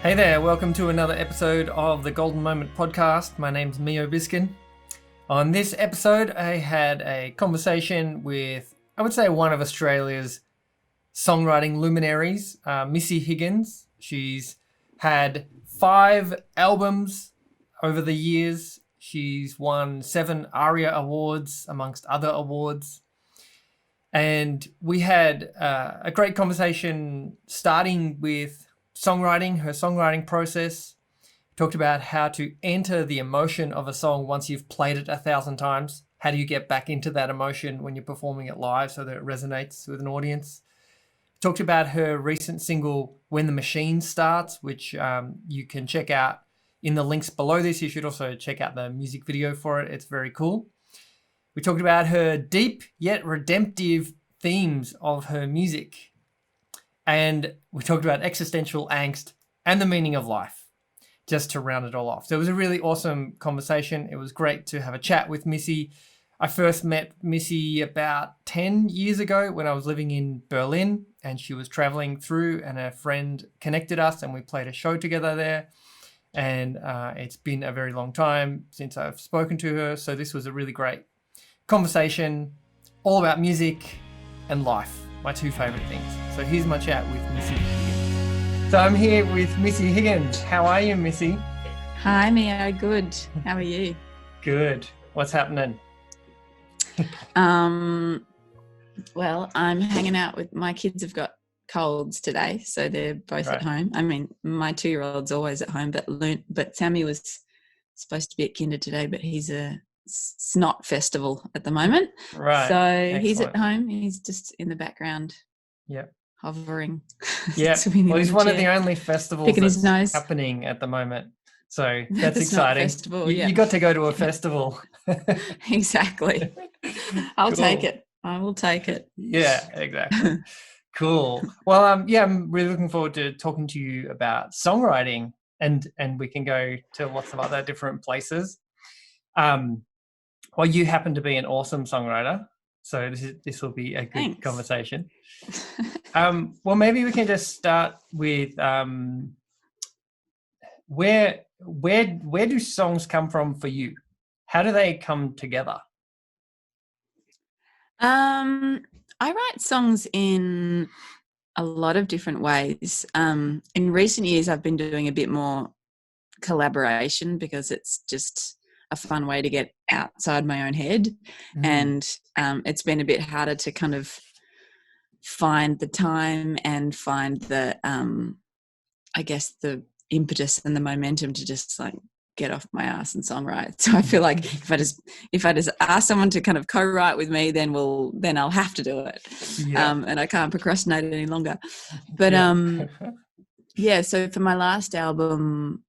Hey there, welcome to another episode of the Golden Moment podcast. My name's Mijo Biscan. On this episode, I had a conversation with, I would say, one of Australia's songwriting luminaries, Missy Higgins. She's had 5 albums over the years. She's won 7 ARIA Awards, amongst other awards. And we had a great conversation starting with songwriting, her songwriting process. We talked about how to enter the emotion of a song once you've played it 1,000 times. How do you get back into that emotion when you're performing it live so that it resonates with an audience? We talked about her recent single, When the Machine Starts, which you can check out in the links below this. You should also check out the music video for it. It's very cool. We talked about her deep yet redemptive themes of her music. And we talked about existential angst and the meaning of life, just to round it all off. So it was a really awesome conversation. It was great to have a chat with Missy. I first met Missy about 10 years ago when I was living in Berlin, and she was traveling through, and a friend connected us and we played a show together there. And it's been a very long time since I've spoken to her. So this was a really great conversation, all about music and life, my 2 favorite things. So here's my chat with Missy Higgins. So I'm here with Missy Higgins. How are you, Missy? Hi, Mia. Good. How are you? Good. What's happening? Well, I'm hanging out with my kids. Have got colds today, so they're both at home. I mean, my 2-year-old's always at home, but Sammy was supposed to be at kinder today, but he's a snot festival at the moment. Right. So Excellent. He's at home. He's just in the background. Yep. Hovering. Yeah. Well, he's one of the only festivals picking his nose. happening at the moment. So that's exciting. Festival, you got to go to a festival. Exactly. I'll take it. I will take it. Yeah, exactly. Cool. Well, I'm really looking forward to talking to you about songwriting, and we can go to lots of other different places. Well, you happen to be an awesome songwriter, so this will be a good conversation. Well, maybe we can just start with where do songs come from for you? How do they come together? I write songs in a lot of different ways. In recent years, I've been doing a bit more collaboration because it's just a fun way to get outside my own head. And it's been a bit harder to kind of find the time and find the I guess the impetus and the momentum to just like get off my ass and songwrite. So I feel like if I just ask someone to kind of co-write with me, then I'll have to do it. And I can't procrastinate any longer. But so for my last album,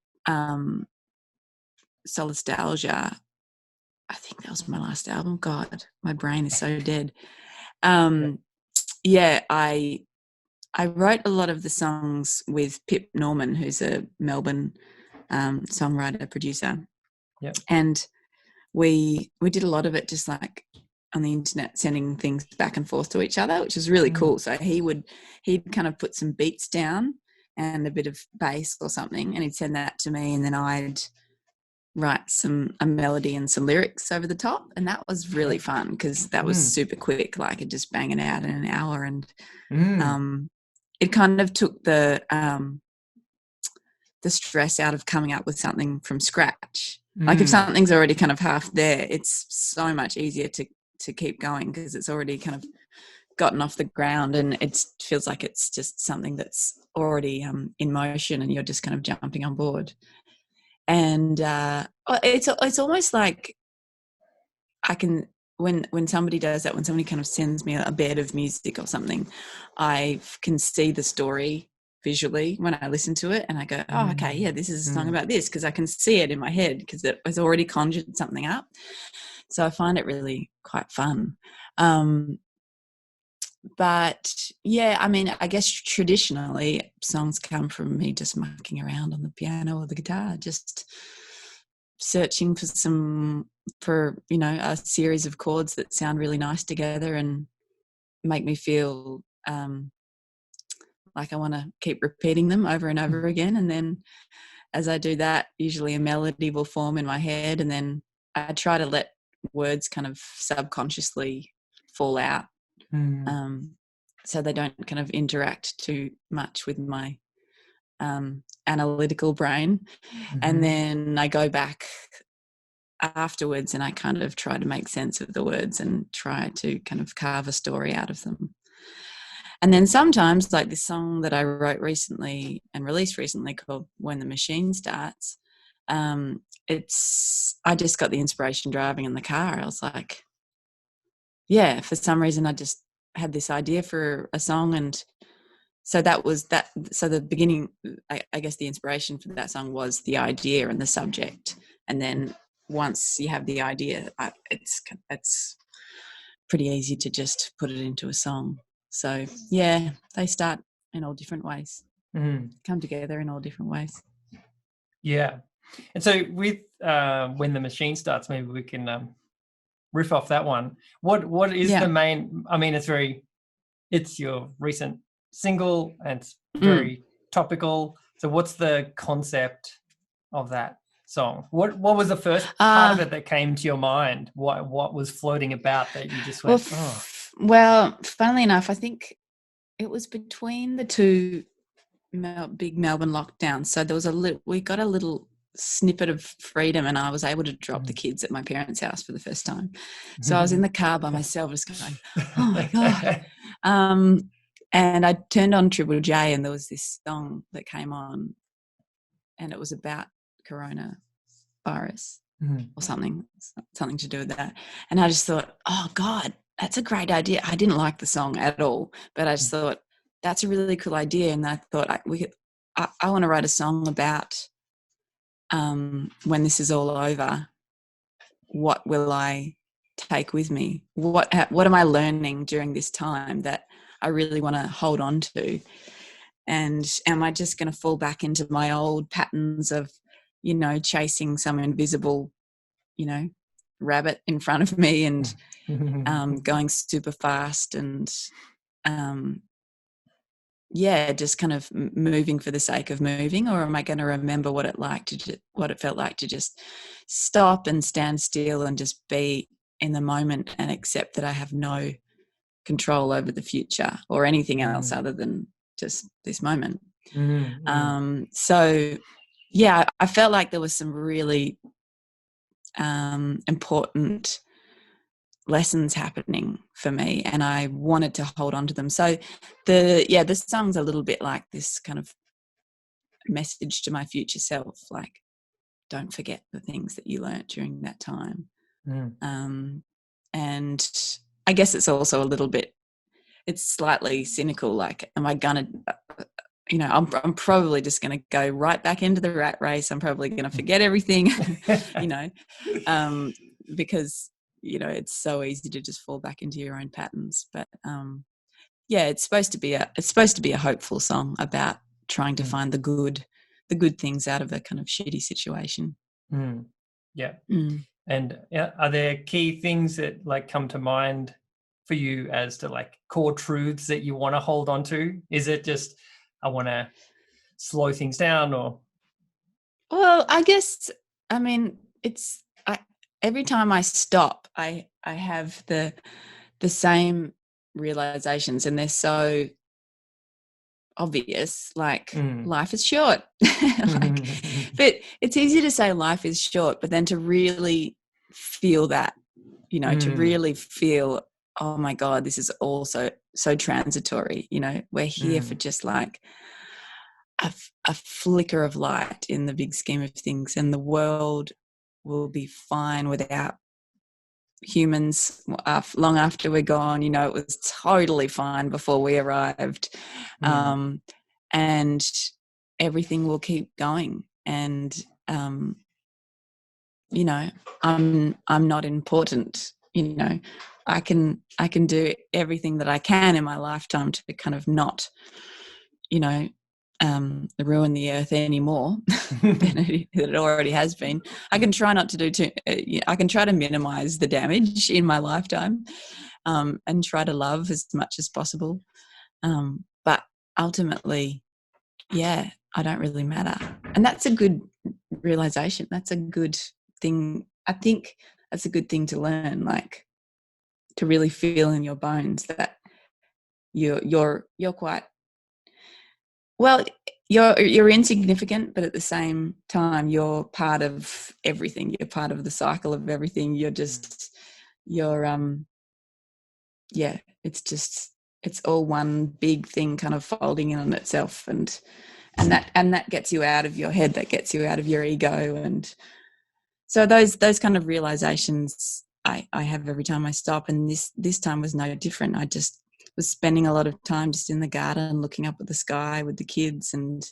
Solastalgia, I think that was my last album. God, my brain is so dead. I wrote a lot of the songs with Pip Norman, who's a Melbourne songwriter producer. And we did a lot of it just like on the internet, sending things back and forth to each other, which is really cool. So he'd kind of put some beats down and a bit of bass or something, and he'd send that to me, and then I'd write a melody and some lyrics over the top, and that was really fun because that was super quick, like it just banging out in an hour. And it kind of took the stress out of coming up with something from scratch. Like if something's already kind of half there, it's so much easier to keep going because it's already kind of gotten off the ground, and it feels like it's just something that's already in motion, and you're just kind of jumping on board. And it's almost like I can, when somebody does that, when somebody kind of sends me a bed of music or something, I can see the story visually when I listen to it, and I go, oh, okay, yeah, this is a song about this, because I can see it in my head because it has already conjured something up. So I find it really quite fun. But yeah, I mean, I guess traditionally songs come from me just mucking around on the piano or the guitar, just searching for a series of chords that sound really nice together and make me feel like I want to keep repeating them over and over again. And then as I do that, usually a melody will form in my head, and then I try to let words kind of subconsciously fall out, so they don't kind of interact too much with my analytical brain. And then I go back afterwards and I kind of try to make sense of the words and try to kind of carve a story out of them. And then sometimes, like this song that I wrote recently and released recently called When the Machine Starts, I just got the inspiration driving in the car. I was like, yeah, for some reason I just had this idea for a song, and so that was that. So the beginning, I guess the inspiration for that song was the idea and the subject, and then once you have the idea, it's pretty easy to just put it into a song. So yeah, they start in all different ways, come together in all different ways. Yeah. And so with When the Machine Starts, maybe we can riff off that one. What is the main, I mean, it's your recent single and it's very topical. So what's the concept of that song? What was the first part of it that came to your mind? What was floating about that you just went, Well, funnily enough, I think it was between the two big Melbourne lockdowns. So there was we got a little snippet of freedom, and I was able to drop the kids at my parents' house for the first time. So I was in the car by myself just going, oh my God. And I turned on Triple J, and there was this song that came on, and it was about coronavirus or something to do with that. And I just thought, oh God, that's a great idea. I didn't like the song at all, but I just thought that's a really cool idea. And I thought I want to write a song about when this is all over, what will I take with me? What am I learning during this time that I really want to hold on to? And am I just going to fall back into my old patterns of, chasing some invisible, rabbit in front of me and going super fast and just kind of moving for the sake of moving? Or am I going to remember what it felt like to just stop and stand still and just be in the moment and accept that I have no control over the future or anything else other than just this moment? So yeah, I felt like there was some really important lessons happening for me, and I wanted to hold on to them. So the song's a little bit like this kind of message to my future self, like, don't forget the things that you learnt during that time. And I guess it's also a little bit, it's slightly cynical, like, am I gonna I'm probably just going to go right back into the rat race. I'm probably going to forget everything, because, it's so easy to just fall back into your own patterns. But it's supposed to be a hopeful song about trying to find the good things out of a kind of shitty situation. Yeah. And are there key things that like come to mind for you as to like core truths that you want to hold on to? Is it just, I want to slow things down, or? Well, I guess, I mean, every time I stop, I have the same realizations, and they're so obvious, like life is short. But it's easy to say life is short, but then to really feel that, to really feel, oh my God, this is also so transitory. We're here for just like a flicker of light in the big scheme of things, and the world will be fine without humans long after we're gone. It was totally fine before we arrived. And everything will keep going, and I'm not important. I can do everything that I can in my lifetime to kind of not ruin the earth anymore than it already has been. I can try not to do too. I can try to minimize the damage in my lifetime, and try to love as much as possible. But ultimately, yeah, I don't really matter. And that's a good realization. That's a good thing. I think that's a good thing to learn, like to really feel in your bones that you're quite well, you're insignificant, but at the same time you're part of everything. You're part of the cycle of everything. You're yeah, it's all one big thing kind of folding in on itself, and that gets you out of your head, that gets you out of your ego. And so those kind of realizations I have every time I stop, and this time was no different. I just was spending a lot of time just in the garden looking up at the sky with the kids, and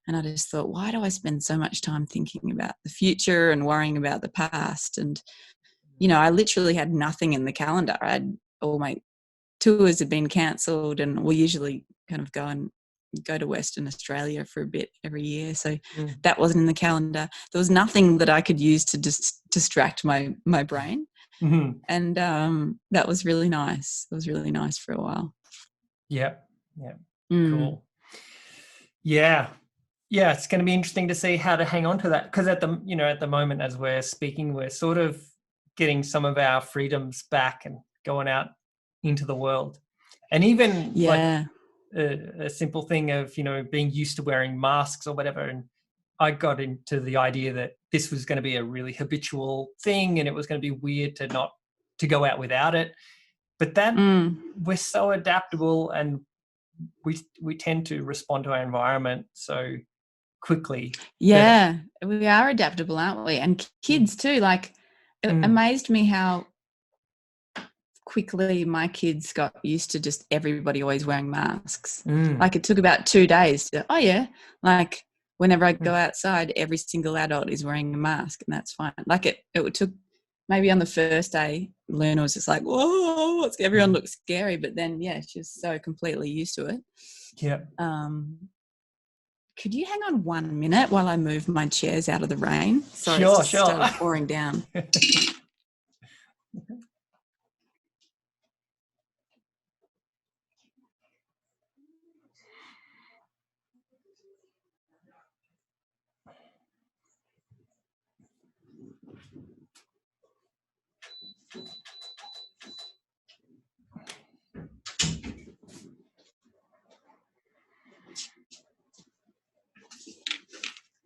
I just thought, why do I spend so much time thinking about the future and worrying about the past? And I literally had nothing in the calendar. All my tours had been cancelled, and we usually kind of go to Western Australia for a bit every year, so that wasn't in the calendar. There was nothing that I could use to distract my brain. Mm-hmm. And that was really nice. It was really nice for a while. Yeah. Cool. Yeah, it's going to be interesting to see how to hang on to that, because at the moment as we're speaking, we're sort of getting some of our freedoms back and going out into the world. And even like a simple thing of being used to wearing masks or whatever, and I got into the idea that this was going to be a really habitual thing, and it was going to be weird to go out without it. But then we're so adaptable, and we tend to respond to our environment so quickly. Yeah, we are adaptable, aren't we? And kids too. Like, it amazed me how quickly my kids got used to just everybody always wearing masks. Like, it took about 2 days to, like whenever I go outside, every single adult is wearing a mask, and that's fine. Like, it took maybe on the first day, Luna was just like, whoa, everyone looks scary. But then, she was so completely used to it. Yeah. Could you hang on 1 minute while I move my chairs out of the rain? Sorry, Sure. it's just started pouring down.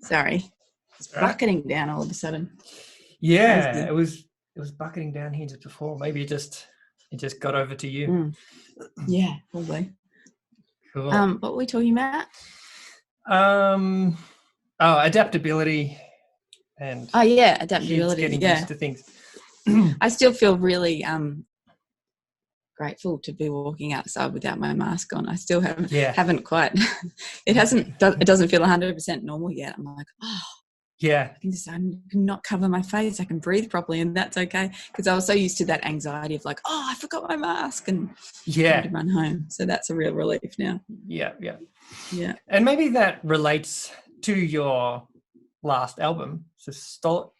Sorry, it's bucketing down all of a sudden. Yeah, it was bucketing down here just before. Maybe it just got over to you. Yeah, probably. Cool. What were we talking about? Adaptability. And adaptability. Kids getting used to things. I still feel really grateful to be walking outside without my mask on. I still haven't quite. It doesn't feel 100% normal yet. I'm like, I can not cover my face. I can breathe properly, and that's okay, because I was so used to that anxiety of like, I forgot my mask, and had to run home. So that's a real relief now. Yeah. And maybe that relates to your last album. So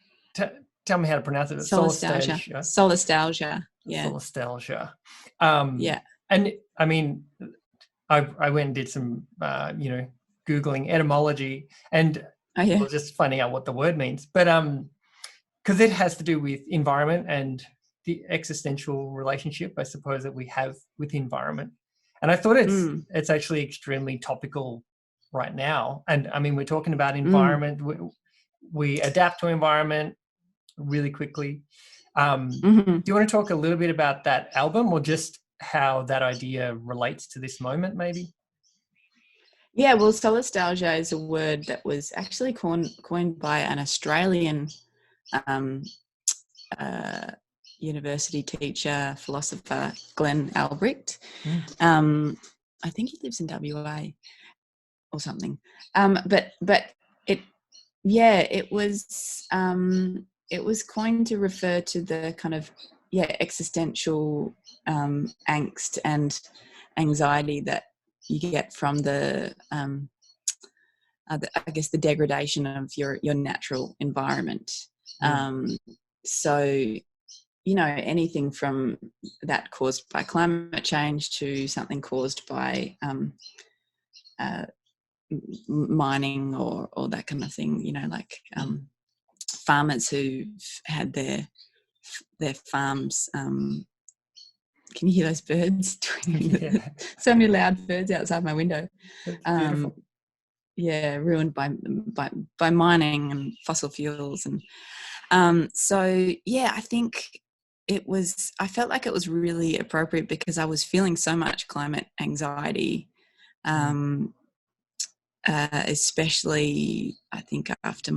tell me how to pronounce it. Solastalgia. Solastalgia. Yeah. Solastalgia. And I mean, I went and did some, Googling etymology, and it was just finding out what the word means. But because it has to do with environment and the existential relationship, I suppose, that we have with the environment. And I thought it's actually extremely topical right now. And I mean, we're talking about environment. We adapt to environment really quickly. Do you want to talk a little bit about that album, or just how that idea relates to this moment, maybe? Yeah, well, solastalgia is a word that was actually coined by an Australian university teacher, philosopher, Glenn Albrecht. I think he lives in WA or something. But it was coined to refer to the kind of existential angst and anxiety that you get from the degradation of your natural environment. So, anything from that caused by climate change to something caused by mining or that kind of thing, like farmers who've had their farms. Can you hear those birds? Yeah. So many loud birds outside my window. That's beautiful. Ruined by mining and fossil fuels. And so, yeah, I think I felt like it was really appropriate because I was feeling so much climate anxiety, especially I think after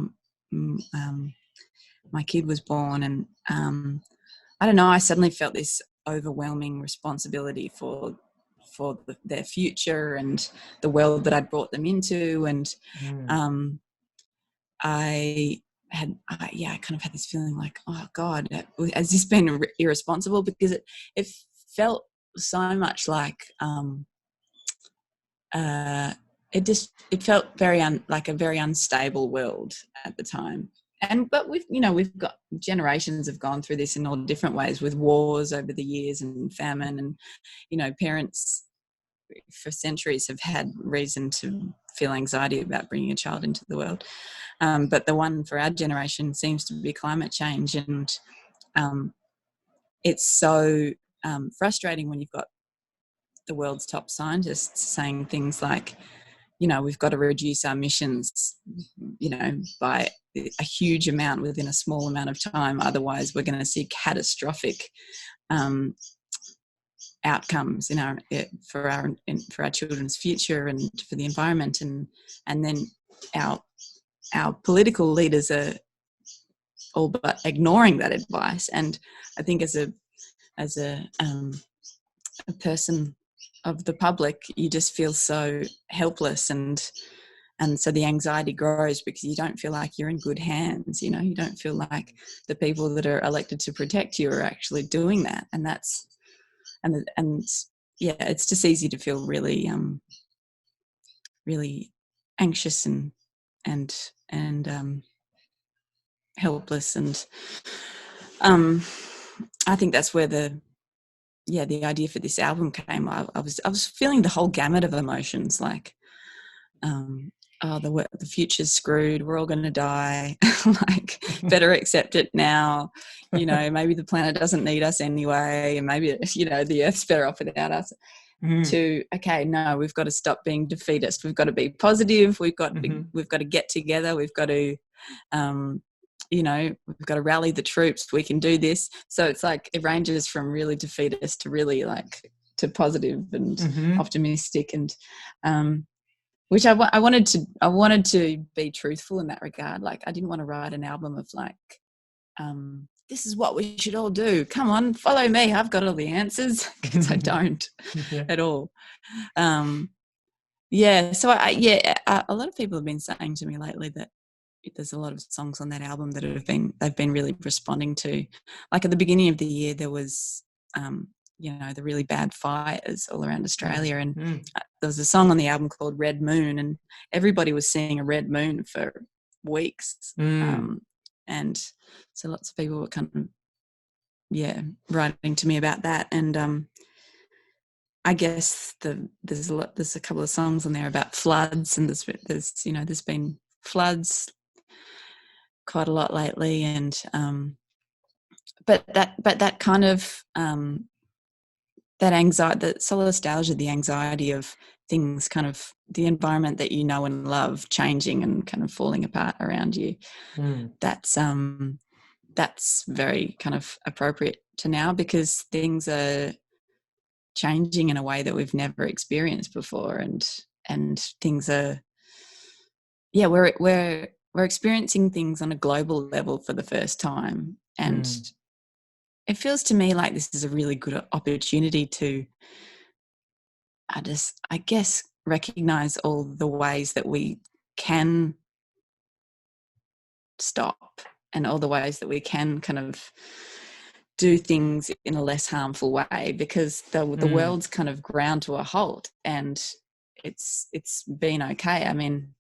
my kid was born. And I don't know, I suddenly felt this overwhelming responsibility for their future and the world that I'd brought them into. And I kind of had this feeling like, oh God, has this been irresponsible? Because it felt so much like it felt very like a very unstable world at the time. But we've got generations have gone through this in all different ways, with wars over the years and famine, and parents for centuries have had reason to feel anxiety about bringing a child into the world. But the one for our generation seems to be climate change, and it's so frustrating when you've got the world's top scientists saying things like, we've got to reduce our emissions, by a huge amount within a small amount of time. Otherwise, we're going to see catastrophic outcomes for our children's future and for the environment. And then our political leaders are all but ignoring that advice. And I think as a person of the public, you just feel so helpless, and so the anxiety grows because you don't feel like you're in good hands. You don't feel like the people that are elected to protect you are actually doing that. And that's and yeah, it's just easy to feel really really anxious and helpless. And I think that's where the idea for this album came. I was feeling the whole gamut of emotions, like the future's screwed, we're all going to die, like better accept it now, maybe the planet doesn't need us anyway, and maybe the Earth's better off without us. To okay, no, we've got to stop being defeatist, we've got to be positive, we've got to get together, we've got to we've got to rally the troops, we can do this. So it's like it ranges from really defeatist to really like to positive and optimistic, and which I wanted to be truthful in that regard. Like I didn't want to write an album of like this is what we should all do, come on, follow me, I've got all the answers, because I don't at all. So a lot of people have been saying to me lately that there's a lot of songs on that album that they've been really responding to. Like at the beginning of the year, there was the really bad fires all around Australia, and there was a song on the album called Red Moon, and everybody was seeing a red moon for weeks. And so lots of people were kind of writing to me about that. And I guess there's a couple of songs on there about floods, and there's been floods quite a lot lately, and but that kind of that anxiety, that solastalgia, the anxiety of things, kind of the environment that you know and love changing and kind of falling apart around you. That's very kind of appropriate to now, because things are changing in a way that we've never experienced before, and things are we're experiencing things on a global level for the first time, and it feels to me like this is a really good opportunity to I guess recognize all the ways that we can stop, and all the ways that we can kind of do things in a less harmful way, because the world's kind of ground to a halt, and it's been okay. I mean,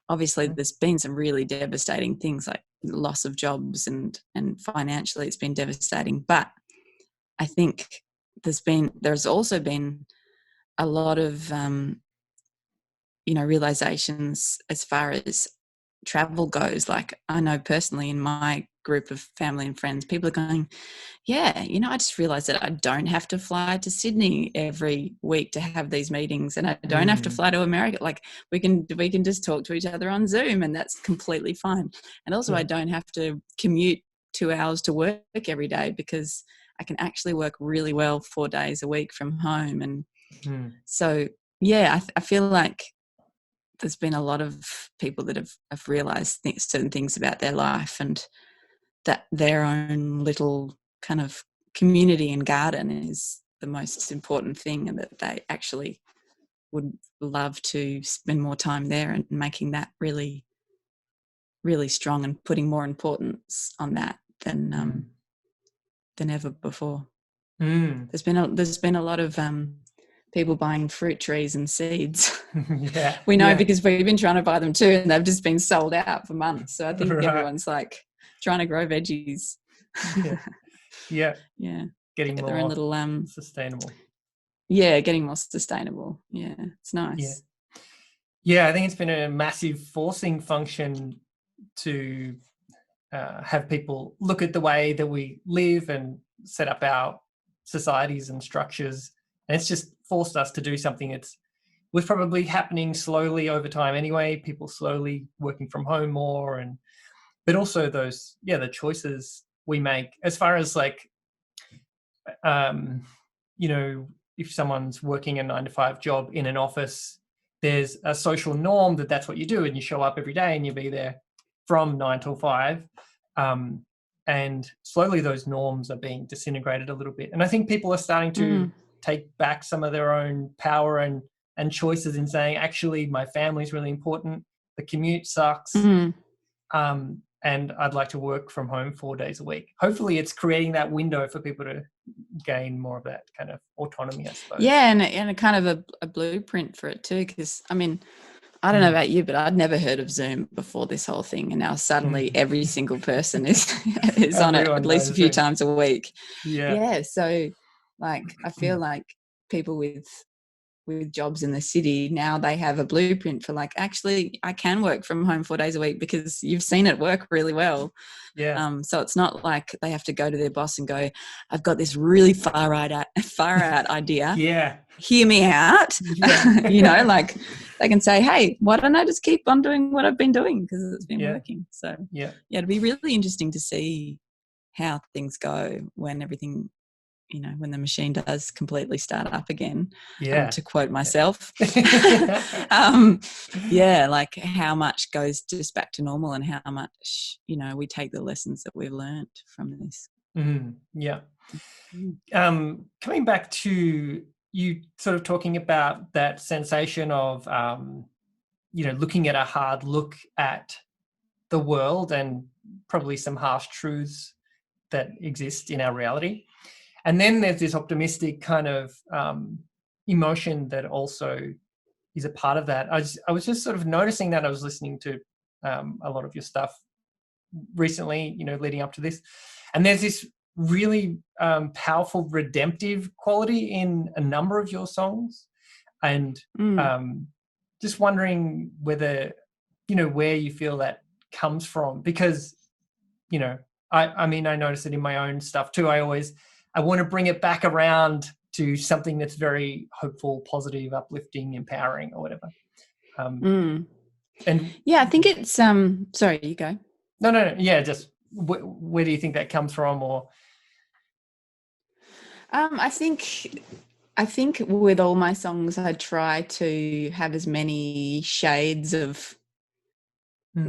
obviously there's been some really devastating things like loss of jobs, and financially it's been devastating, but I think there's also been a lot of realizations as far as travel goes. Like, I know personally in my group of family and friends, people are going, yeah, I just realized that I don't have to fly to Sydney every week to have these meetings, and I don't have to fly to America. Like, we can just talk to each other on Zoom, and that's completely fine. And also, I don't have to commute 2 hours to work every day, because I can actually work really well 4 days a week from home. And so, yeah, I feel like there's been a lot of people that have realized certain things about their life, and that their own little kind of community and garden is the most important thing, and that they actually would love to spend more time there, and making that really, really strong, and putting more importance on that than ever before. There's been a lot of people buying fruit trees and seeds. We know because we've been trying to buy them too, and they've just been sold out for months. So I think everyone's like trying to grow veggies. Yeah. Getting more their own little sustainable. Yeah, getting more sustainable. Yeah, it's nice. Yeah, I think it's been a massive forcing function to have people look at the way that we live and set up our societies and structures. And it's just forced us to do something that's was probably happening slowly over time anyway, people slowly working from home more, but also those, the choices we make as far as like, if someone's working a 9-to-5 job in an office, there's a social norm that's what you do, and you show up every day and you be there from 9 till 5. And slowly those norms are being disintegrated a little bit. And I think people are starting to take back some of their own power and choices in saying, actually, my family's really important. The commute sucks. And I'd like to work from home 4 days a week. Hopefully it's creating that window for people to gain more of that kind of autonomy, I suppose. Yeah, and a kind of a blueprint for it too, because, I mean, I don't know about you, but I'd never heard of Zoom before this whole thing, and now suddenly every single person is on it at least a few times a week. Yeah, so, like, I feel like people with jobs in the city now, they have a blueprint for, like, actually I can work from home 4 days a week, because you've seen it work really well. So it's not like they have to go to their boss and go, I've got this really far out idea. Hear me out. Like, they can say, hey, why don't I just keep on doing what I've been doing, because it's been working. So it'd be really interesting to see how things go when everything, when the machine does completely start up again, to quote myself. Like, how much goes just back to normal, and how much, we take the lessons that we've learned from this. Coming back to you sort of talking about that sensation of, looking at a hard look at the world and probably some harsh truths that exist in our reality. And then there's this optimistic kind of emotion that also is a part of that. I was just sort of noticing that. I was listening to a lot of your stuff recently, leading up to this. And there's this really powerful redemptive quality in a number of your songs. And just wondering whether, where you feel that comes from. Because, I mean, I notice it in my own stuff too. I want to bring it back around to something that's very hopeful, positive, uplifting, empowering, or whatever. And I think it's sorry, you go. No. Yeah, just where do you think that comes from? Or I think with all my songs, I try to have as many shades of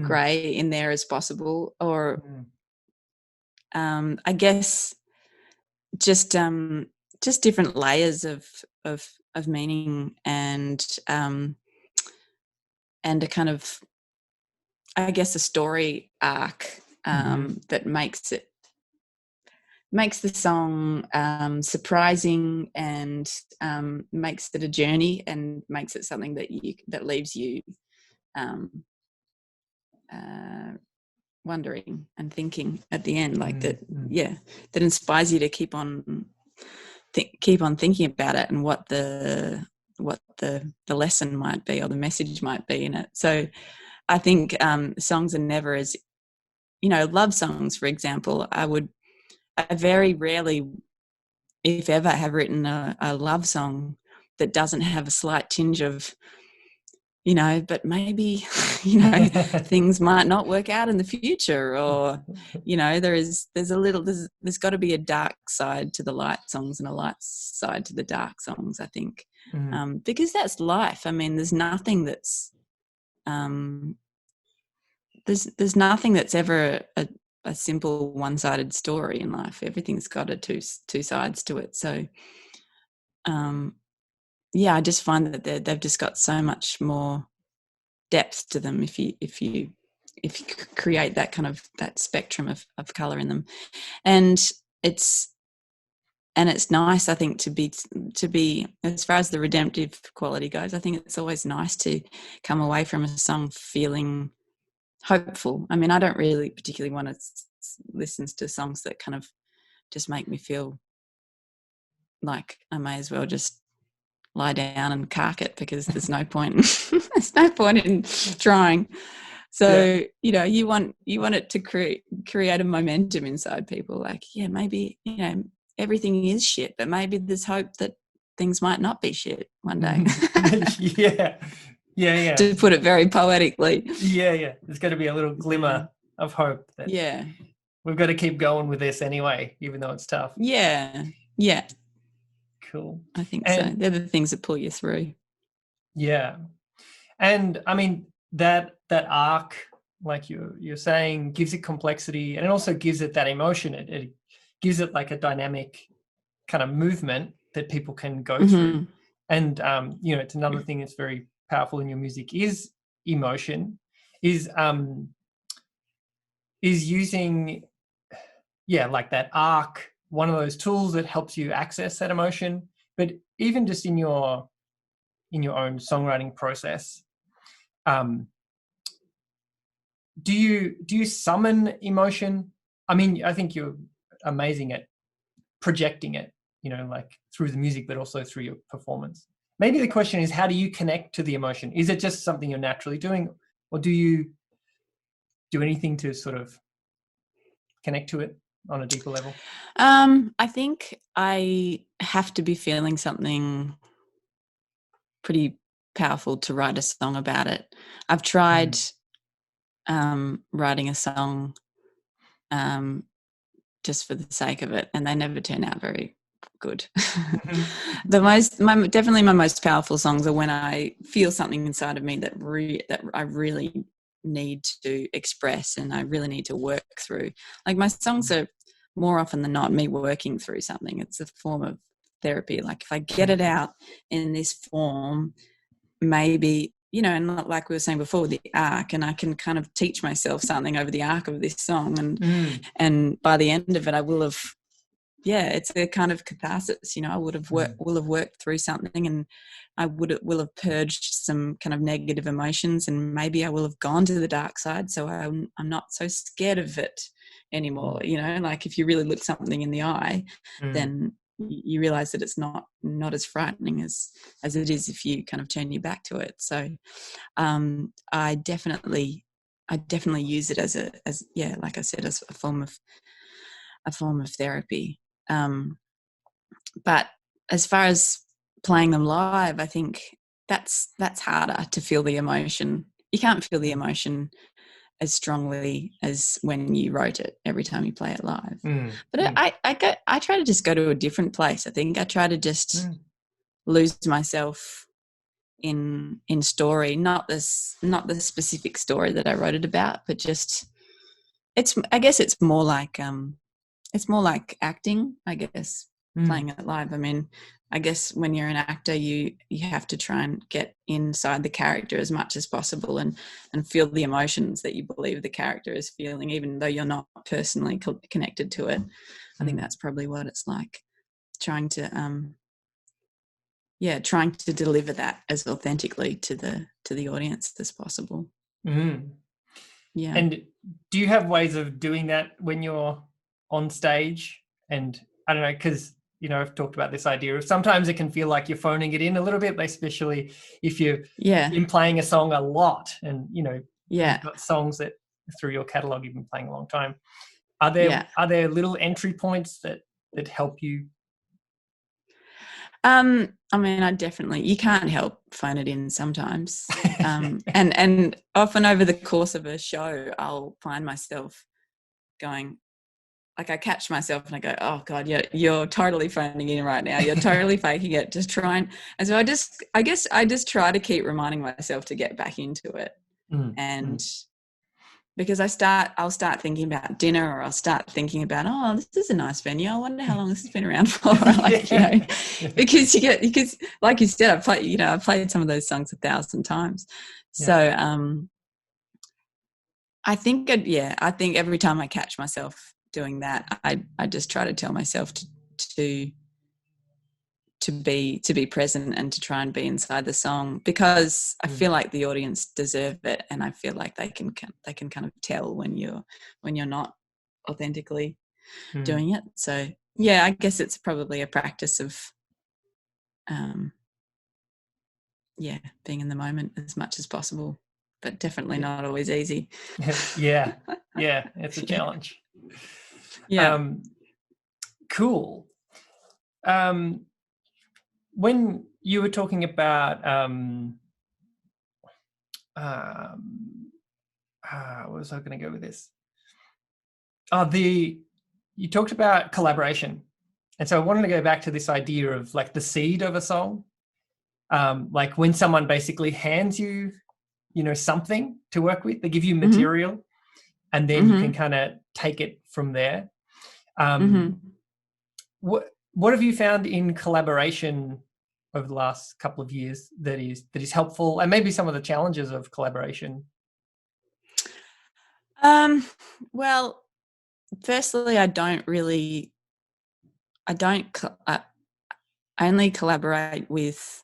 grey in there as possible, or I guess just different layers of meaning, and a kind of, I guess, a story arc that makes the song surprising, and makes it a journey, and makes it something that leaves you wondering and thinking at the end, like that inspires you to keep on thinking about it, and what the the lesson might be or the message might be in it. So I think songs are never as, love songs, for example. I very rarely, if ever, have written a love song that doesn't have a slight tinge of, but maybe, things might not work out in the future, or, there's got to be a dark side to the light songs and a light side to the dark songs, I think, because that's life. I mean, there's nothing that's, there's nothing that's ever a simple one-sided story in life. Everything's got two sides to it. So, I just find that they've just got so much more depth to them if you create that kind of that spectrum of color in them, and it's nice, I think, to be as far as the redemptive quality goes. I think it's always nice to come away from a song feeling hopeful. I mean, I don't really particularly want to listen to songs that kind of just make me feel like I may as well just lie down and cark it, because there's no point in trying. So you want it to create a momentum inside people, like, maybe everything is shit, but maybe there's hope that things might not be shit one day. yeah To put it very poetically. There's got to be a little glimmer of hope that we've got to keep going with this anyway, even though it's tough. Cool. I think so. They're the things that pull you through. Yeah. And I mean, that arc, like you're saying, gives it complexity, and it also gives it that emotion. It gives it like a dynamic kind of movement that people can go through. And it's another thing that's very powerful in your music is emotion, is using like that arc, one of those tools that helps you access that emotion. But even just in your own songwriting process, do you summon emotion? I mean, I think you're amazing at projecting it, like through the music, but also through your performance. Maybe the question is, how do you connect to the emotion? Is it just something you're naturally doing, or do you do anything to sort of connect to it on a deeper level? I think I have to be feeling something pretty powerful to write a song about it. I've tried writing a song just for the sake of it, and they never turn out very good. Definitely my most powerful songs are when I feel something inside of me that I really need to express and I really need to work through. Like, my songs are more often than not me working through something. It's a form of therapy. Like, if I get it out in this form, maybe, and not like we were saying before with the arc, and I can kind of teach myself something over the arc of this song, and by the end of it I will have it's a kind of catharsis. I will have worked through something, and I will have purged some kind of negative emotions, and maybe I will have gone to the dark side, so I'm not so scared of it anymore. Like, if you really look something in the eye, then you realize that it's not as frightening as it is if you kind of turn your back to it. So I definitely use it as like I said, as a form of therapy. But as far as playing them live, I think that's harder to feel the emotion. You can't feel the emotion as strongly as when you wrote it every time you play it live. But I try to just go to a different place. I think I try to just lose myself in story, not the specific story that I wrote it about, but just I guess it's more like acting, I guess, playing it live. I mean, I guess when you're an actor, you have to try and get inside the character as much as possible and feel the emotions that you believe the character is feeling, even though you're not personally connected to it. I think that's probably what it's like, trying to deliver that as authentically to the audience as possible. Yeah. And do you have ways of doing that when you're on stage? And I don't know, because I've talked about this idea of sometimes it can feel like you're phoning it in a little bit, especially if you've been playing a song a lot and, you've got songs that through your catalog you've been playing a long time. Are there little entry points that help you? I mean, you can't help phone it in sometimes. And often over the course of a show, I'll find myself going, like I catch myself and I go, oh God, you're totally phoning in right now. You're totally faking it. Just try and so I guess I just try to keep reminding myself to get back into it. And because I'll start thinking about dinner, or I'll start thinking about, oh, this is a nice venue. I wonder how long this has been around for. Because like you said, I've played some of those songs 1,000 times. So I think every time I catch myself doing that, I just try to tell myself to be present and to try and be inside the song, because I feel like the audience deserve it, and I feel like they can kind of tell when you're not authentically doing it. So I guess it's probably a practice of being in the moment as much as possible, but definitely not always easy. It's a challenge. Cool. When you were talking about where was I going to go with this? You talked about collaboration, and so I wanted to go back to this idea of like the seed of a song, like when someone basically hands you, something to work with. They give you material, and then you can kind of take it from there. What have you found in collaboration over the last couple of years that is helpful, and maybe some of the challenges of collaboration? Well, firstly, I only collaborate with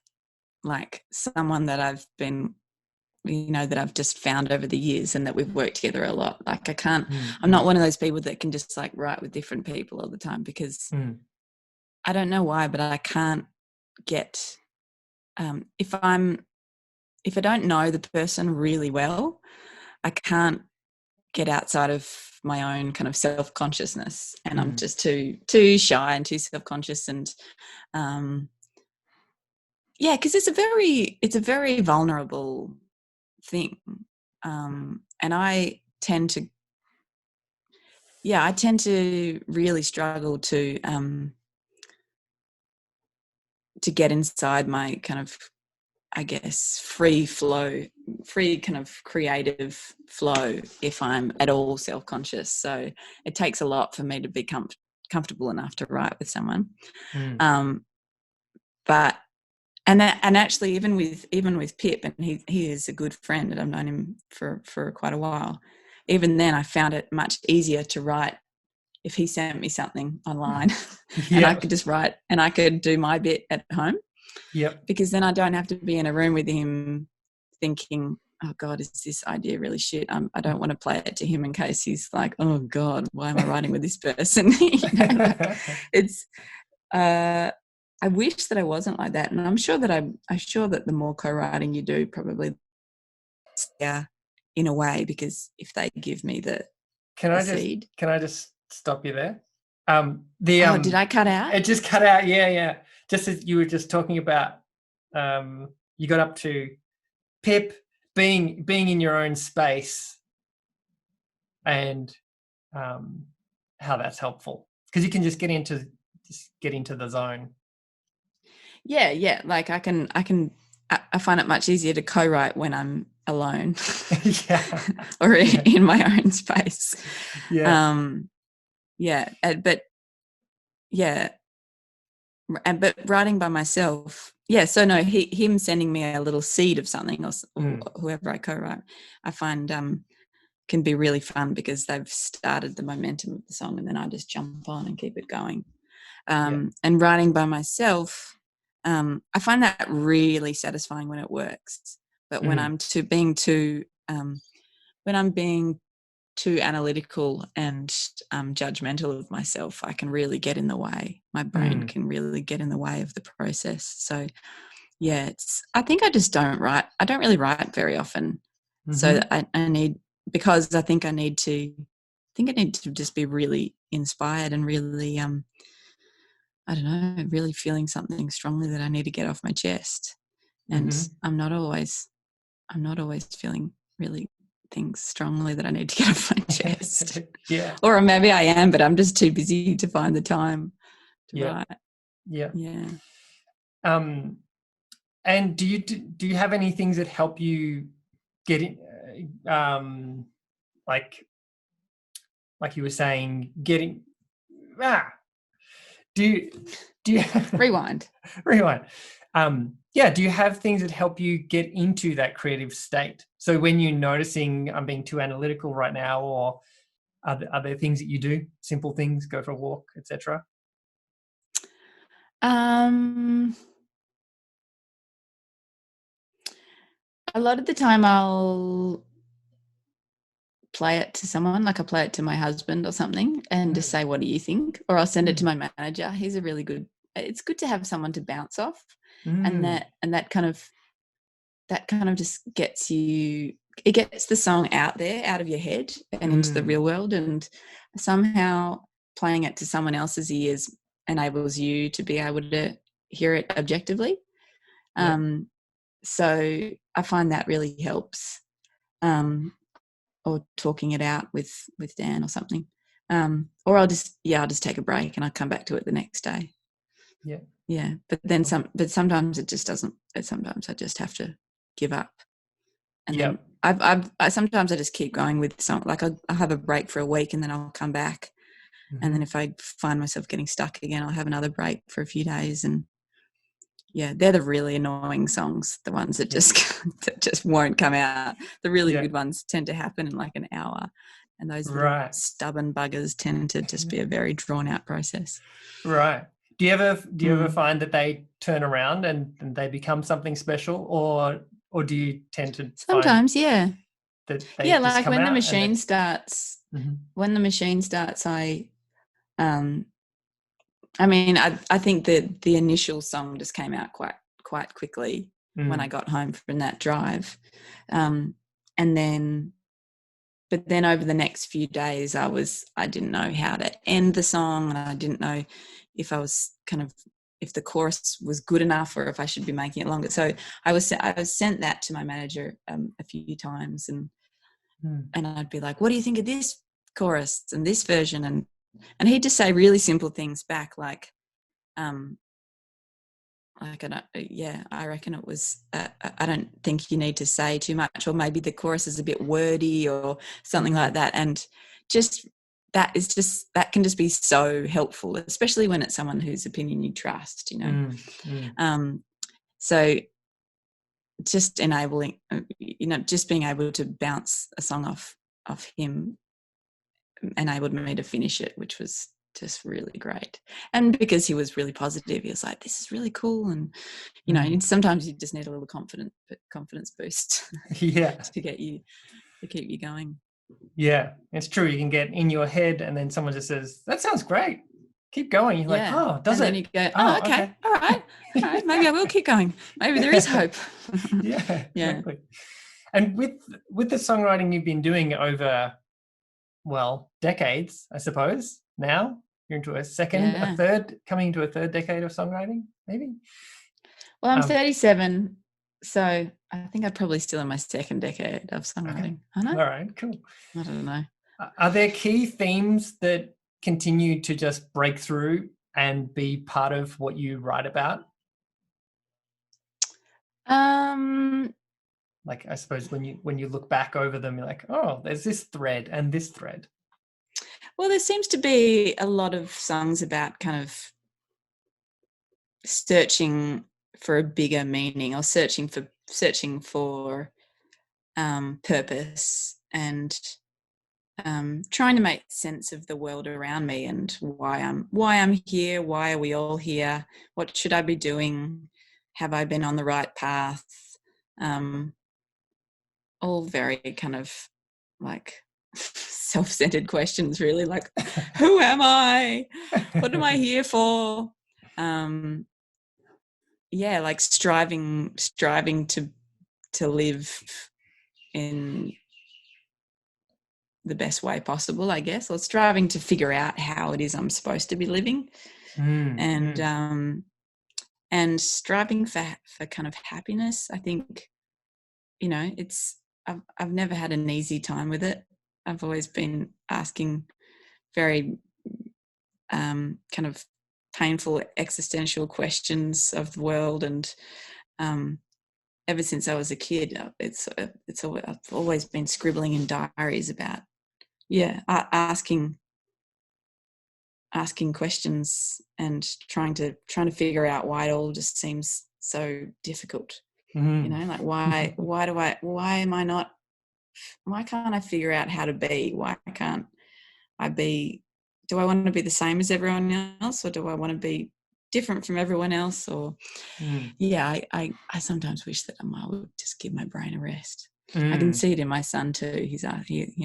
like someone that I've been, that I've just found over the years and that we've worked together a lot. Like I'm not one of those people that can just like write with different people all the time, because I don't know why, but I can't get, if I don't know the person really well, I can't get outside of my own kind of self-consciousness, and I'm just too shy and too self-conscious, and because it's a very vulnerable thing, and I tend to really struggle to get inside my kind of, I guess, free kind of creative flow if I'm at all self-conscious. So it takes a lot for me to be comfortable enough to write with someone. But actually even with Pip, and he is a good friend, and I've known him for quite a while. Even then, I found it much easier to write if he sent me something online and I could just write and I could do my bit at home. Because then I don't have to be in a room with him thinking, oh God, is this idea really shit? I don't want to play it to him in case he's like, oh God, why am I writing with this person? It's I wish that I wasn't like that, and I'm sure that the more co-writing you do, probably in a way, because if they give me the seed. Can I just stop you there? Did I cut out? It just cut out. Yeah. Just as you were just talking about, you got up to Pip being in your own space, and how that's helpful, because you can just get into the zone. Yeah. Like I find it much easier to co-write when I'm alone, or in my own space. But writing by myself, so no, him sending me a little seed of something, or whoever I co-write, I find can be really fun, because they've started the momentum of the song and then I just jump on and keep it going. And writing by myself, I find that really satisfying when it works. But when I'm being too analytical and judgmental of myself, I can really get in the way. My brain can really get in the way of the process. So yeah, I think I just don't write. I don't really write very often. So I need, because I think I need to just be really inspired and really, I don't know, really feeling something strongly that I need to get off my chest. And I'm not always feeling really things strongly that I need to get off my chest. Yeah. Or maybe I am, but I'm just too busy to find the time to write. Yeah. Yeah. And do you have any things that help you get in, like you were saying, getting do you rewind? Do you have things that help you get into that creative state? So when you're noticing I'm being too analytical right now, or are there things that you do, simple things, go for a walk, etc.? A lot of the time I'll play it to someone, like I play it to my husband or something, and just say, what do you think? Or I'll send it to my manager. He's a really good, it's good to have someone to bounce off. And that kind of just gets you, it gets the song out there, out of your head and into the real world. And somehow playing it to someone else's ears enables you to be able to hear it objectively. So I find that really helps. Or talking it out with Dan or something. Or I'll just take a break and I'll come back to it the next day. Yeah. But then sometimes it just doesn't. Sometimes I just have to give up. And then I sometimes I just keep going with something. Like I'll have a break for a week and then I'll come back. And then if I find myself getting stuck again, I'll have another break for a few days. And yeah, they're the really annoying songs, the ones that just won't come out. The really good ones tend to happen in like an hour. And those little stubborn buggers tend to just be a very drawn out process. Right. Do you ever find that they turn around and they become something special, or do you tend to sometimes find that they just like come when out the machine starts, when the machine starts, I mean, I think that the initial song just came out quite quickly when I got home from that drive. But then over the next few days, I didn't know how to end the song, and I didn't know if if the chorus was good enough or if I should be making it longer. So I was sent that to my manager a few times, and I'd be like, what do you think of this chorus and this version? And he'd just say really simple things back, like, I reckon it was, I don't think you need to say too much, or maybe the chorus is a bit wordy or something like that. And that can just be so helpful, especially when it's someone whose opinion you trust, So just enabling, just being able to bounce a song off him enabled me to finish it, which was just really great. And because he was really positive, he was like, this is really cool. And sometimes you just need a little confidence boost to keep you going. Yeah, it's true. You can get in your head and then someone just says, that sounds great, keep going. You're like, oh, does and it? Then you go, okay. All right, maybe I will keep going. Maybe there is hope. Yeah, exactly. And with the songwriting you've been doing over, well, decades, I suppose. Now you're into coming into a third decade of songwriting, maybe? Well, I'm 37, so I think I'm probably still in my second decade of songwriting. I know. All right, cool. I don't know. Are there key themes that continue to just break through and be part of what you write about? Like, I suppose when you look back over them, you're like, oh, there's this thread and this thread. Well, there seems to be a lot of songs about kind of searching for a bigger meaning, or searching for purpose, and trying to make sense of the world around me and why I'm here. Why are we all here? What should I be doing? Have I been on the right path? All very kind of like self-centered questions, really, like, who am I? What am I here for? Like striving to live in the best way possible, I guess, or striving to figure out how it is I'm supposed to be living, and striving for kind of happiness. I think, I've never had an easy time with it. I've always been asking very kind of painful existential questions of the world, and ever since I was a kid, I've always been scribbling in diaries about asking questions and trying to figure out why it all just seems so difficult. Like why can't I figure out how to be? Why can't I be? Do I want to be the same as everyone else, or do I want to be different from everyone else? Or I sometimes wish that I would just give my brain a rest. I can see it in my son too. He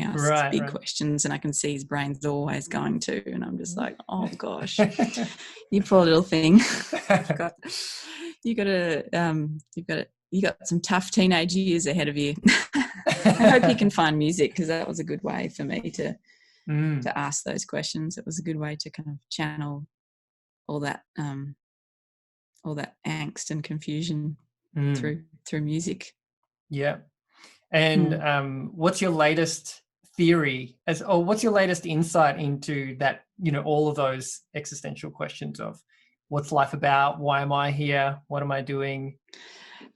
asks big questions, and I can see his brain's always going to, and I'm just like, oh gosh, you poor little thing. You got some tough teenage years ahead of you. I hope you can find music, because that was a good way for me to ask those questions. It was a good way to kind of channel all that angst and confusion through music. Yeah. And what's your latest theory, what's your latest insight into that, all of those existential questions of what's life about? Why am I here? What am I doing?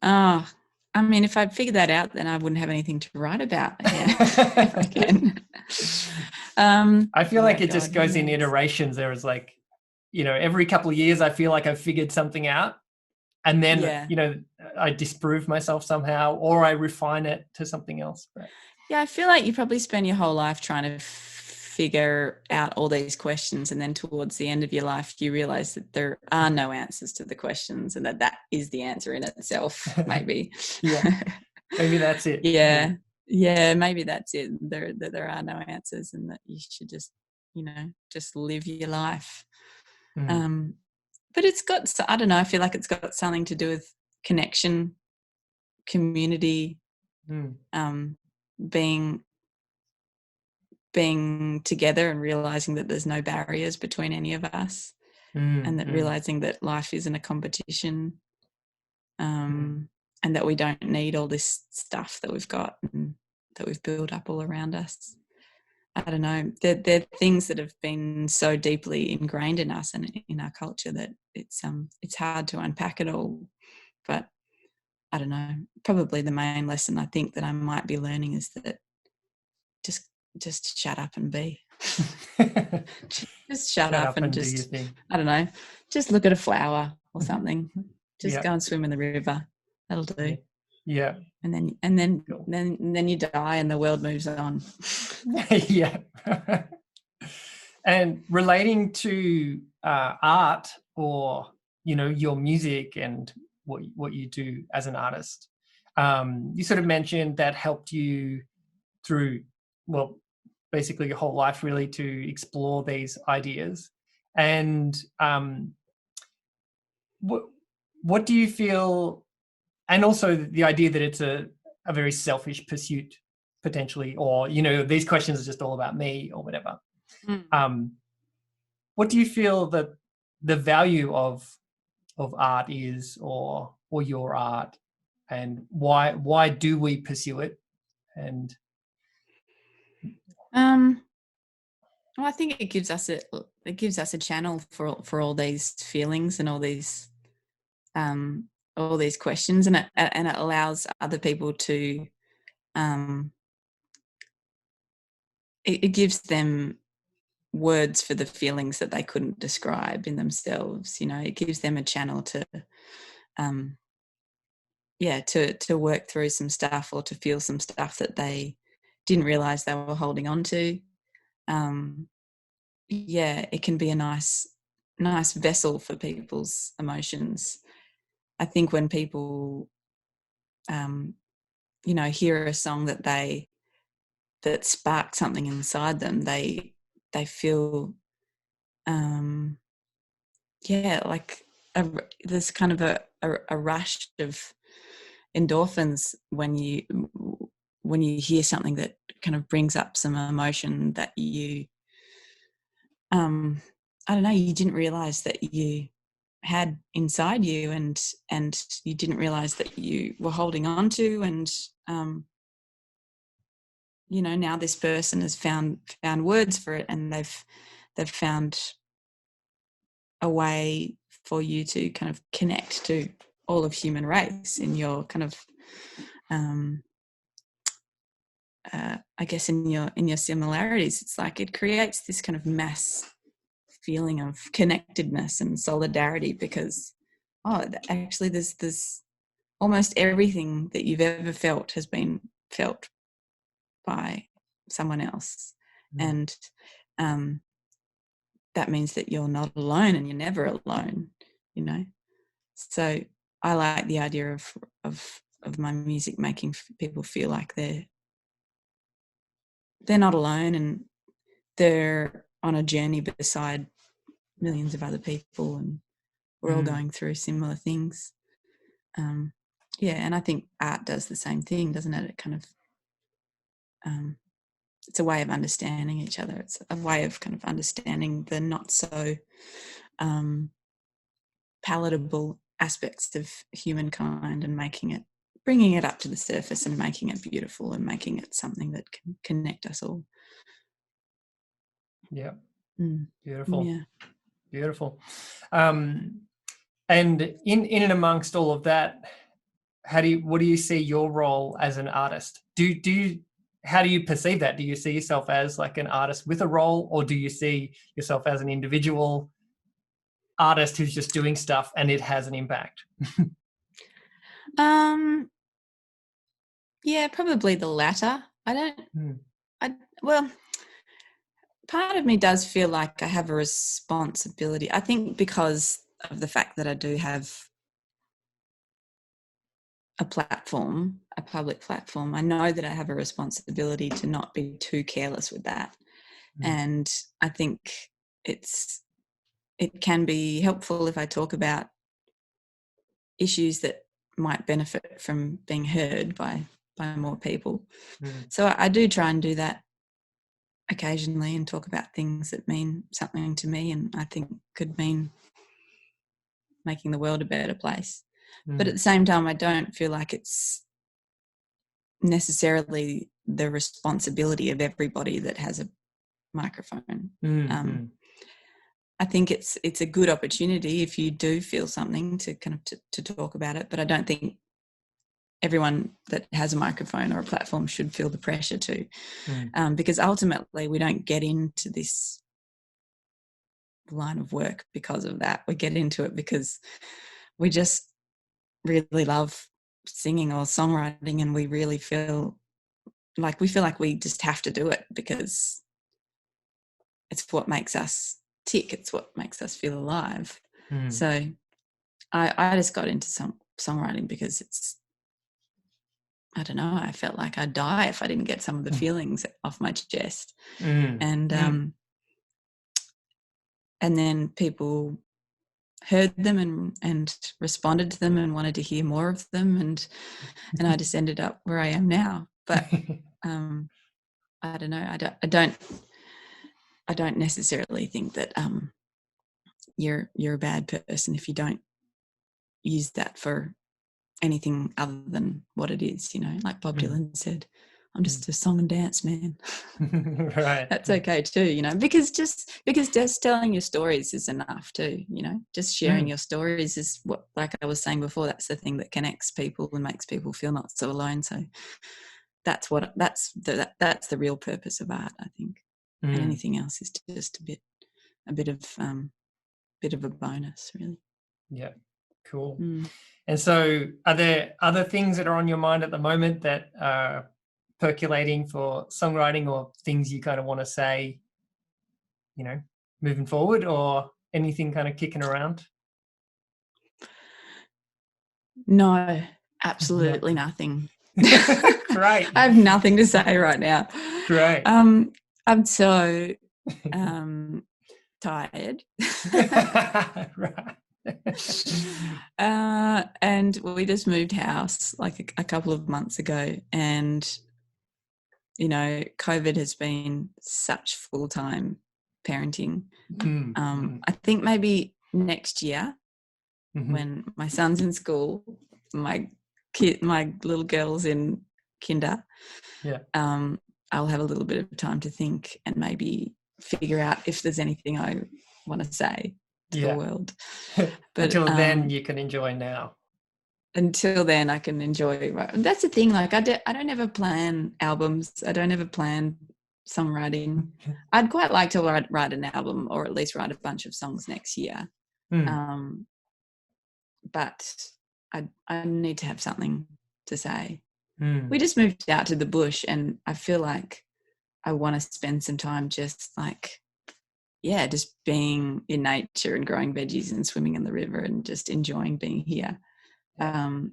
I mean, if I'd figured that out, then I wouldn't have anything to write about. If I can. I feel like it just goes in iterations. There is like, every couple of years, I feel like I've figured something out. And then, I disprove myself somehow, or I refine it to something else. But I feel like you probably spend your whole life trying to figure out all these questions, and then towards the end of your life, you realize that there are no answers to the questions, and that is the answer in itself, maybe. Maybe that's it. Maybe that's it. There are no answers, and that you should just, just live your life. But it's got, I don't know, I feel like it's got something to do with connection, community, being together, and realizing that there's no barriers between any of us, and that realizing that life isn't a competition, and that we don't need all this stuff that we've got and that we've built up all around us. I don't know. They're things that have been so deeply ingrained in us and in our culture that it's hard to unpack it all. But I don't know. Probably the main lesson I think that I might be learning is that just shut up and be. Just shut up and just do your thing. I don't know. Just look at a flower or something. Just go and swim in the river. That'll do. Yeah. And then you die and the world moves on. Yeah. And relating to art, or your music and what you do as an artist, you sort of mentioned that helped you through, well, basically your whole life, really, to explore these ideas. And what do you feel, and also the idea that it's a very selfish pursuit, potentially, or these questions are just all about me or whatever. What do you feel that the value of art is, or your art, and why do we pursue it? And well, I think it gives us a channel for all these feelings and all these questions, and it allows other people to it gives them words for the feelings that they couldn't describe in themselves. It gives them a channel to to work through some stuff, or to feel some stuff that they didn't realize they were holding on to. It can be a nice vessel for people's emotions. I think when people hear a song that they that spark something inside them, they feel like there's kind of a rush of endorphins when you hear something that kind of brings up some emotion that you I don't know, you didn't realize that you had inside you, and you didn't realize that you were holding on to, and now this person has found words for it, and they've found a way for you to kind of connect to all of human race in your kind of I guess in your similarities. It's like it creates this kind of mass feeling of connectedness and solidarity, because actually there's almost everything that you've ever felt has been felt by someone else. And that means that you're not alone, and you're never alone, so I like the idea of my music making people feel like they're not alone, and they're on a journey beside millions of other people, and we're all going through similar things. And I think art does the same thing, doesn't it? It kind of it's a way of understanding each other. It's a way of kind of understanding the not so palatable aspects of humankind, and bringing it up to the surface, and making it beautiful, and making it something that can connect us all. Yeah. Beautiful. Yeah. Beautiful. And in and amongst all of that, what do you see your role as an artist? How do you perceive that? Do you see yourself as like an artist with a role, or do you see yourself as an individual artist who's just doing stuff and it has an impact? Yeah, probably the latter. Well, part of me does feel like I have a responsibility. I think because of the fact that I do have a platform, a public platform, I know that I have a responsibility to not be too careless with that. And I think it can be helpful if I talk about issues that might benefit from being heard by more people. So I do try and do that occasionally, and talk about things that mean something to me, and I think could mean making the world a better place. But at the same time, I don't feel like it's necessarily the responsibility of everybody that has a microphone. I think it's a good opportunity if you do feel something to kind of to talk about it, but I don't think everyone that has a microphone or a platform should feel the pressure to, because ultimately we don't get into this line of work because of that. We get into it because we just really love singing or songwriting, and we really feel like we just have to do it because it's what makes us tick. It's what makes us feel alive. So I just got into songwriting because I don't know, I felt like I'd die if I didn't get some of the feelings off my chest. And then people heard them and responded to them and wanted to hear more of them, and I just ended up where I am now. But I don't know, I don't necessarily think that you're a bad person if you don't use that for anything other than what it is, like Bob Dylan said, I'm just a song and dance man. Right. That's okay too, because just telling your stories is enough too, just sharing your stories is what, like I was saying before, that's the thing that connects people and makes people feel not so alone. So that's the real purpose of art, I think. And anything else is just a bit of a bonus, really. Yeah. Cool. And so are there other things that are on your mind at the moment that are percolating for songwriting, or things you kind of want to say, moving forward, or anything kind of kicking around? No, absolutely nothing. Great. I have nothing to say right now. Great. I'm so tired. Right. And we just moved house like a couple of months ago, and COVID has been such full-time parenting. I think maybe next year, when my son's in school, my little girl's in kinder, I'll have a little bit of time to think and maybe figure out if there's anything I want to say to the world. But until then, you can enjoy now. Until then, I can enjoy. That's the thing. Like I don't ever plan albums. I don't ever plan songwriting. I'd quite like to write an album, or at least write a bunch of songs next year. But I need to have something to say. We just moved out to the bush, and I feel like I want to spend some time just like, just being in nature and growing veggies and swimming in the river and just enjoying being here. And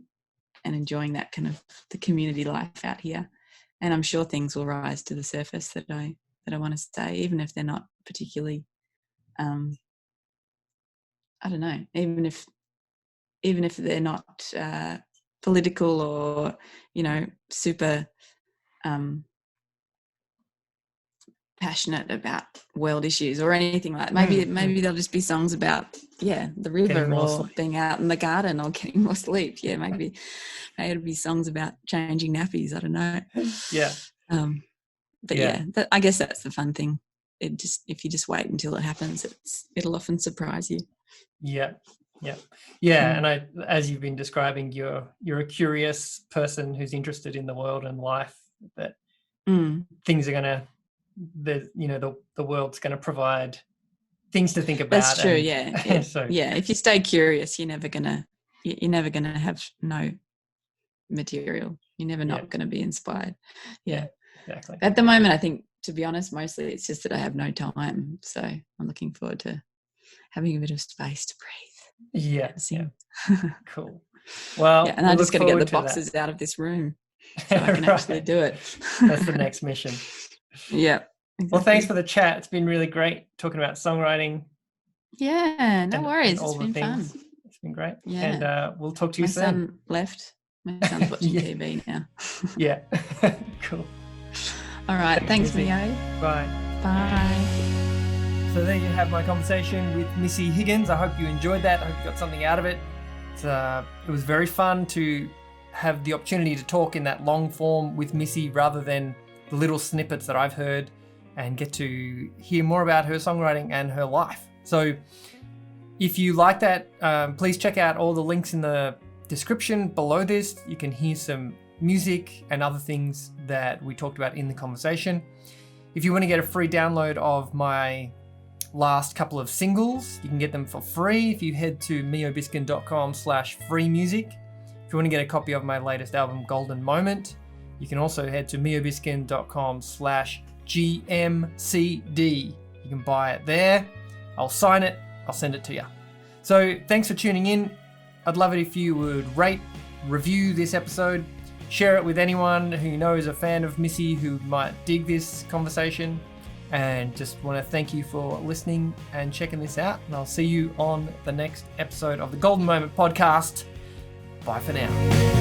enjoying that kind of the community life out here. And I'm sure things will rise to the surface that I want to say, even if they're not particularly, I don't know, even if they're not political or, super passionate about world issues or anything like that. Maybe they'll just be songs about the river or being out in the garden or getting more sleep. Maybe it'll be songs about changing nappies. I don't know. But I guess that's the fun thing. If you just wait until it happens, it'll often surprise you. And as you've been describing, you're a curious person who's interested in the world and life, that things are gonna, the world's going to provide things to think about. That's true. If you stay curious, you're never gonna have no material. You're never not going to be inspired. Exactly. At the moment, I think, to be honest, mostly it's just that I have no time. So I'm looking forward to having a bit of space to breathe. Cool. Well, and I'm just going to get the boxes out of this room so I can actually do it. That's the next mission. Yeah. Exactly. Well, thanks for the chat. It's been really great talking about songwriting. Yeah, no worries. It's been fun. It's been great. Yeah. And we'll talk to you soon. My son left. My son's watching TV now. Cool. All right. Thanks, Mio. Bye. Bye. So there you have my conversation with Missy Higgins. I hope you enjoyed that. I hope you got something out of it. It was very fun to have the opportunity to talk in that long form with Missy rather than the little snippets that I've heard, and get to hear more about her songwriting and her life. So if you like that, please check out all the links in the description below this. You can hear some music and other things that we talked about in the conversation. If you want to get a free download of my last couple of singles, you can get them for free if you head to mijobiscan.com/free music. If you want to get a copy of my latest album, Golden Moment, you can also head to mijobiscan.com/GMCD. You can buy it there. I'll sign it. I'll send it to you. So thanks for tuning in. I'd love it if you would rate, review this episode, share it with anyone who you know is a fan of Missy who might dig this conversation, and just want to thank you for listening and checking this out. And I'll see you on the next episode of the Golden Moment podcast. Bye for now.